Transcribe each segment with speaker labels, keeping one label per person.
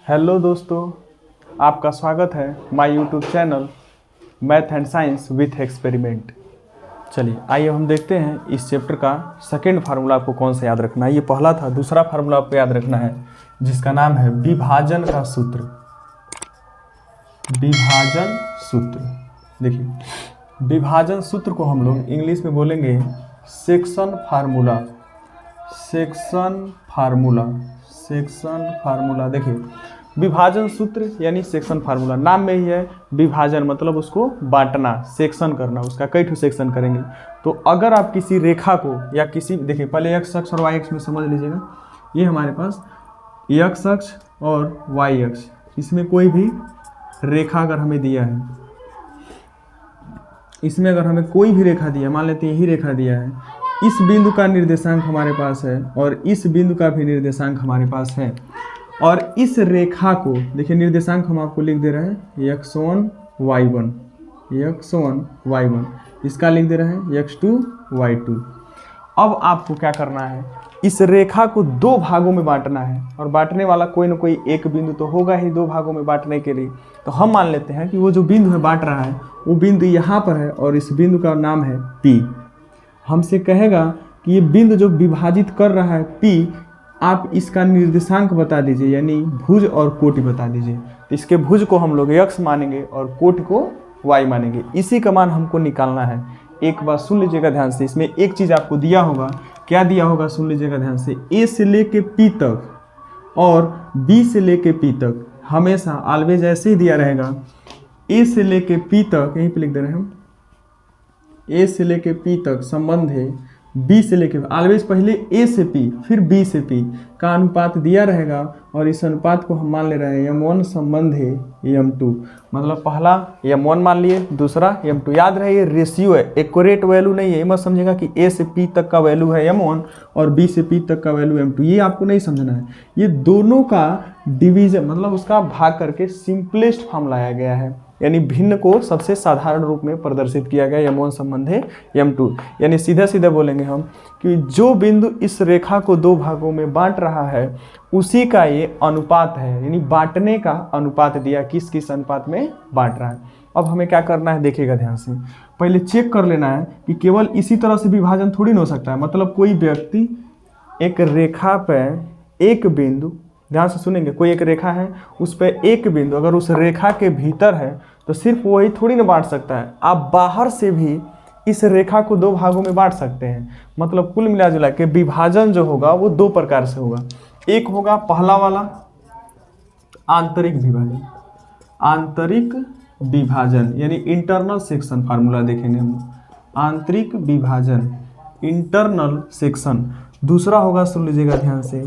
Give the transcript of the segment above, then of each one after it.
Speaker 1: Hello दोस्तों, आपका स्वागत है my YouTube channel math and science with experiment. चलिए आइए हम देखते हैं इस चैप्टर का सेकेंड फार्मूला आपको कौन सा याद रखना है। ये पहला था, दूसरा फार्मूला आपको याद रखना है जिसका नाम है विभाजन का सूत्र। विभाजन सूत्र, देखिए विभाजन सूत्र को हम लोग इंग्लिश में बोलेंगे section formula. Section formula, section formula. देखिए विभाजन सूत्र यानी सेक्शन फार्मूला, नाम में ही है विभाजन, मतलब उसको बांटना, सेक्शन करना, उसका कई ठो सेक्शन करेंगे। तो अगर आप किसी रेखा को या किसी, देखिए पहले एक्स अक्ष और वाई अक्ष में समझ लीजिएगा। ये हमारे पास एक्स अक्ष और वाई अक्ष, इसमें कोई भी रेखा अगर हमें दिया है, इसमें अगर हमें कोई भी रेखा दिया, मान लेते हैं यही रेखा दिया है, इस बिंदु का निर्देशांक हमारे पास है और इस बिंदु का भी निर्देशांक हमारे पास है। और इस रेखा को देखिए, निर्देशांक हम आपको लिख दे रहे हैं x1 y1, x1 y1, इसका लिख दे रहे हैं x2 y2। अब आपको क्या करना है, इस रेखा को दो भागों में बांटना है, और बांटने वाला कोई ना कोई एक बिंदु तो होगा ही दो भागों में बांटने के लिए। तो हम मान लेते हैं कि वो जो बिंदु है बांट रहा है, वो बिंदु यहाँ पर है और इस बिंदु का नाम है P। हमसे कहेगा कि ये बिंदु जो विभाजित कर रहा है P, आप इसका निर्देशांक बता दीजिए, यानी भुज और कोटि बता दीजिए। तो इसके भुज को हम लोग x मानेंगे और कोटि को y मानेंगे। इसी का मान हमको निकालना है। एक बात सुन लीजिएगा ध्यान से, इसमें एक चीज़ आपको दिया होगा। क्या दिया होगा सुन लीजिएगा ध्यान से, A से लेके P तक और B से लेके P तक हमेशा ऑलवेज ऐसे ही दिया रहेगा। A से लेके P तक, यहीं पे लिख दे रहे हैं हम, A से लेके P तक संबंध है B से लेके, ऑलवेज पहले A से P फिर B से P का अनुपात दिया रहेगा, और इस अनुपात को हम मान ले रहे हैं m1 संबंध है m2। मतलब पहला m1 मान लिए, दूसरा m2। याद रहे ये रेशियो है, एक्यूरेट वैल्यू नहीं है। ये मत समझेगा कि A से P तक का वैल्यू है m1 और B से P तक का वैल्यू m2, ये आपको नहीं समझना है। ये दोनों का डिवीजन, मतलब उसका भाग करके सिंपलेस्ट फॉर्म लाया गया है, यानी भिन्न को सबसे साधारण रूप में प्रदर्शित किया गया। m1 संबंध है m2, यानी सीधे सीधे बोलेंगे हम कि जो बिंदु इस रेखा को दो भागों में बांट रहा है उसी का ये अनुपात है, यानी बांटने का अनुपात दिया, किस किस अनुपात में बांट रहा है। अब हमें क्या करना है, देखिएगा ध्यान से, पहले चेक कर लेना है कि केवल इसी तरह से विभाजन थोड़ी ना हो सकता है। मतलब कोई व्यक्ति एक रेखा पर एक बिंदु, ध्यान से सुनेंगे, कोई एक रेखा है, उस पर एक बिंदु अगर उस रेखा के भीतर है तो सिर्फ वही थोड़ी ना बांट सकता है, आप बाहर से भी इस रेखा को दो भागों में बांट सकते हैं। मतलब कुल मिला जुला के विभाजन जो होगा वो दो प्रकार से होगा। एक होगा पहला वाला आंतरिक विभाजन, आंतरिक विभाजन यानी इंटरनल सेक्शन फार्मूला देखेंगे हम, आंतरिक विभाजन, इंटरनल सेक्शन। दूसरा होगा, सुन लीजिएगा ध्यान से,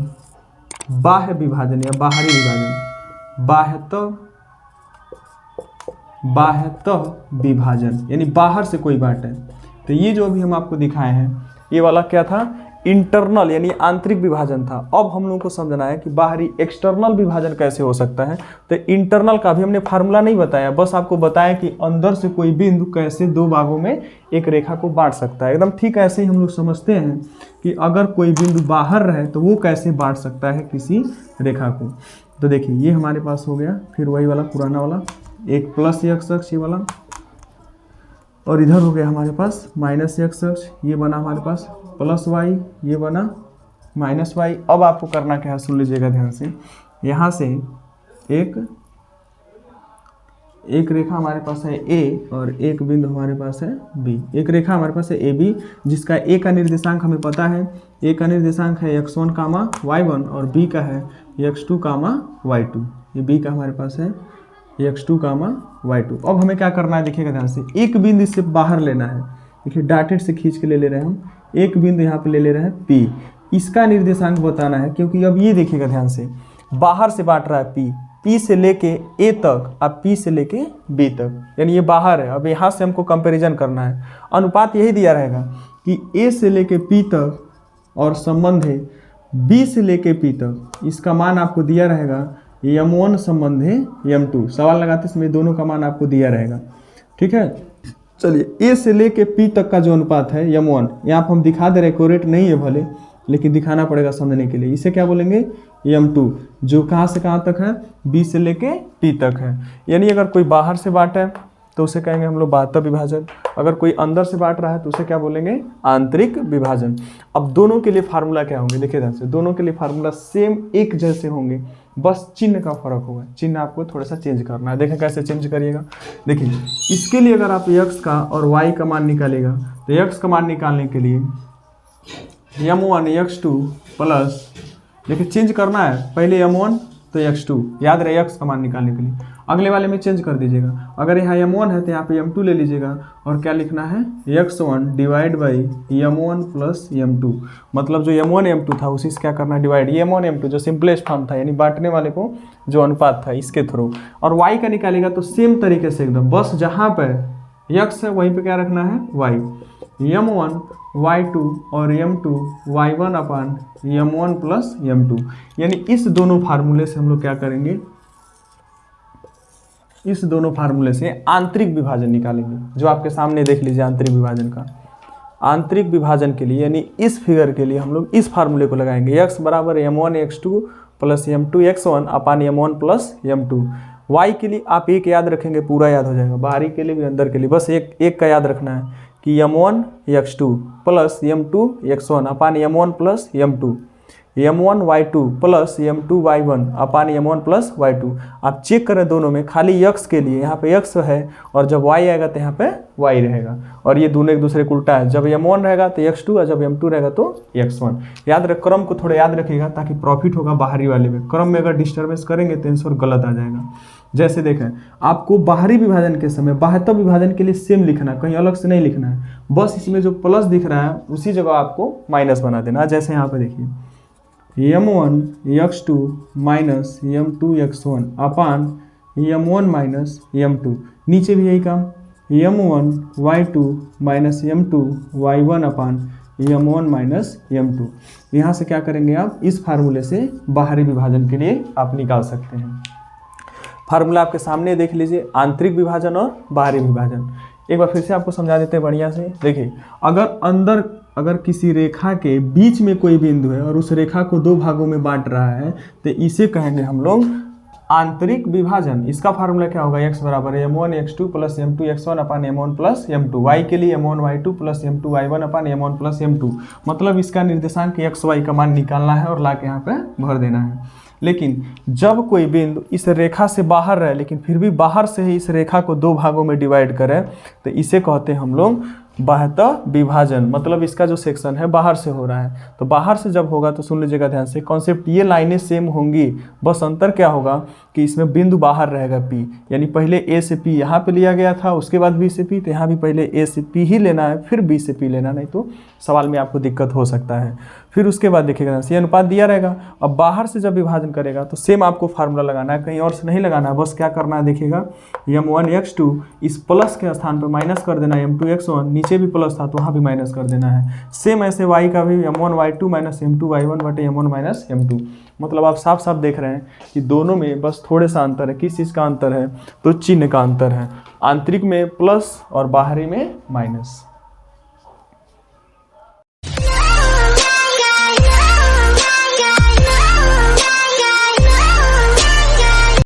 Speaker 1: बाह्य विभाजन या बाहरी विभाजन, बाह्यतः विभाजन, यानी बाहर से कोई बांटे। तो ये जो अभी हम आपको दिखाए हैं, ये वाला क्या था, इंटरनल यानी आंतरिक विभाजन था। अब हम लोगों को समझना है कि बाहरी एक्सटर्नल विभाजन कैसे हो सकता है। तो इंटरनल का भी हमने फार्मूला नहीं बताया, बस आपको बताया कि अंदर से कोई बिंदु कैसे दो भागों में एक रेखा को बांट सकता है। एकदम ठीक ऐसे ही हम लोग समझते हैं कि अगर कोई बिंदु बाहर रहे तो वो कैसे बांट सकता है किसी रेखा को। तो देखिए ये हमारे पास हो गया, फिर वही वाला पुराना वाला, एक प्लस एक्स अक्ष ये वाला, और इधर हो गया हमारे पास माइनस एक्स अक्ष, ये बना हमारे पास प्लस वाई, ये बना माइनस वाई। अब आपको करना क्या है, सुन लीजिएगा ध्यान से, यहाँ से एक रेखा हमारे पास है A और एक बिंदु हमारे पास है B। एक रेखा हमारे पास है AB जिसका A का निर्देशांक हमें पता है, A का निर्देशांक है x1, y1 और B का है x2, y2। ये B का हमारे पास है x2, y2। अब हमें क्या करना है, देखिएगा ध्यान से, एक बिंदु इससे बाहर लेना है। देखिए डॉटेड से खींच के ले रहे हैं हम, एक बिंदु यहाँ पे ले रहे हैं P, इसका निर्देशांक बताना है, क्योंकि अब ये देखिएगा ध्यान से, बाहर से बांट रहा है P से लेके A तक, अब P से लेके B तक, यानी ये बाहर है। अब यहाँ से हमको कंपैरिजन करना है, अनुपात यही दिया रहेगा कि A से लेके P तक और संबंध है B से लेके P तक, इसका मान आपको दिया रहेगा m1 संबंध है m2। सवाल लगाते समय दोनों का मान आपको दिया रहेगा, ठीक है। चलिए A से लेके P तक का जो अनुपात है m1, यहाँ पर हम दिखा दे रहे, एक्यूरेट नहीं है भले, लेकिन दिखाना पड़ेगा समझने के लिए। इसे क्या बोलेंगे, m2, जो कहाँ से कहाँ तक है, b से लेके p तक है। यानी अगर कोई बाहर से बांटे तो उसे कहेंगे हम लोग बाह्य विभाजन, अगर कोई अंदर से बांट रहा है तो उसे क्या बोलेंगे, आंतरिक विभाजन। अब दोनों के लिए फार्मूला क्या होंगे, देखिए ध्यान से, दोनों के लिए फार्मूला सेम एक जैसे होंगे, बस चिन्ह का फर्क होगा। चिन्ह आपको थोड़ा सा चेंज करना है। देखें कैसे चेंज करिएगा। देखिए इसके लिए अगर आप x का और y का मान निकालेगा तो x का मान निकालने के लिए m1 x2 प्लस, देखिए चेंज करना है, पहले m1 तो x2, याद रहे x का मान निकालने के लिए। अगले वाले में चेंज कर दीजिएगा, अगर यहाँ m1 है तो यहाँ पे m2 ले लीजिएगा और क्या लिखना है, x1 divide by m1 plus m2। मतलब जो m1 m2 था उसी से क्या करना है, डिवाइड, ये m1 m2 जो सिंपलेस्ट फॉर्म था यानी बांटने वाले को जो अनुपात था इसके थ्रू। और y का निकालेगा तो सेम तरीके से एकदम, बस जहाँ पर x है वहीं पे क्या रखना है, y, m1 y2 और m2 y1 अपान m1 प्लस m2। यानी इस दोनों फार्मूले से हम लोग क्या करेंगे, इस दोनों फार्मूले से आंतरिक विभाजन निकालेंगे, जो आपके सामने देख लीजिए आंतरिक विभाजन का। आंतरिक विभाजन के लिए यानी इस फिगर के लिए हम लोग इस फार्मूले को लगाएंगे, x बराबर m1 x2 plus m2 x1 अपान m1 प्लस m2। y के लिए आप एक याद रखेंगे, पूरा याद हो जाएगा, बाहरी के लिए भी अंदर के लिए, बस एक का याद रखना है कि m1 x2 plus m2 x1 अपान m1 plus m2, m1 y2 plus m2 y1 अपान m1 प्लस y2। आप चेक करें दोनों में, खाली x के लिए यहाँ पे x है और जब y आएगा तो यहाँ पे y रहेगा, और ये दोनों एक दूसरे को उल्टा है, जब m1 रहेगा तो x2 और जब m2 रहेगा तो x1। याद रख, क्रम को थोड़ा याद रखिएगा ताकि प्रॉफिट होगा बाहरी वाले में। क्रम में अगर डिस्टर्बेंस करेंगे तो आंसर गलत आ जाएगा। जैसे देखें, आपको बाहरी विभाजन के समय बाह्य विभाजन के लिए सेम लिखना है, कहीं अलग से नहीं लिखना है, बस इसमें जो प्लस दिख रहा है उसी जगह आपको माइनस बना देना। जैसे यहाँ पे देखिए m1 x2 minus m2 x1 अपान m1 माइनस m2, नीचे भी यही काम, m1 y2 minus m2 y1 अपान m1 माइनस m2। यहाँ से क्या करेंगे आप, इस फार्मूले से बाहरी विभाजन के लिए आप निकाल सकते हैं। फार्मूला आपके सामने देख लीजिए, आंतरिक विभाजन और बाहरी विभाजन। एक बार फिर से आपको समझा देते हैं बढ़िया से। देखिए अगर किसी रेखा के बीच में कोई बिंदु है और उस रेखा को दो भागों में बांट रहा है तो इसे कहेंगे हम लोग आंतरिक विभाजन। इसका फार्मूला क्या होगा, x बराबर m1 x2 plus m2 x1 अपान m1 प्लस m2, y के लिए m1 y2 plus m2 y1 अपान m1 प्लस m2। मतलब इसका निर्देशांक x y का मान निकालना है और ला के यहाँ पे भर देना है। लेकिन जब कोई बिंदु इस रेखा से बाहर रहे लेकिन फिर भी बाहर से ही इस रेखा को दो भागों में डिवाइड करे तो इसे कहते हैं हम लोग बाह्य विभाजन। मतलब इसका जो सेक्शन है बाहर से हो रहा है, तो बाहर से जब होगा तो सुन लीजिएगा ध्यान से, कॉन्सेप्ट ये लाइनें सेम होंगी, बस अंतर क्या होगा कि इसमें बिंदु बाहर रहेगा P, यानी पहले A से P यहाँ पे लिया गया था, उसके बाद B से P, तो यहाँ भी पहले A से P ही लेना है फिर B से P लेना, नहीं तो सवाल में आपको दिक्कत हो सकता है। फिर उसके बाद देखिएगा ये अनुपात दिया रहेगा। अब बाहर से जब विभाजन करेगा तो सेम आपको फार्मूला लगाना है, कहीं और से नहीं लगाना है। बस क्या करना है देखिएगा, m1 x2 इस प्लस के स्थान पर माइनस कर देना है m2 x1, नीचे भी प्लस था तो वहाँ भी माइनस कर देना है। सेम ऐसे y का भी m1 y2 minus m2 y1 बटे m1 माइनस m2। मतलब आप साफ साफ देख रहे हैं कि दोनों में बस थोड़े सा अंतर है। किस चीज़ का अंतर है, तो चिन्ह का अंतर है। आंतरिक में प्लस और बाहरी में माइनस।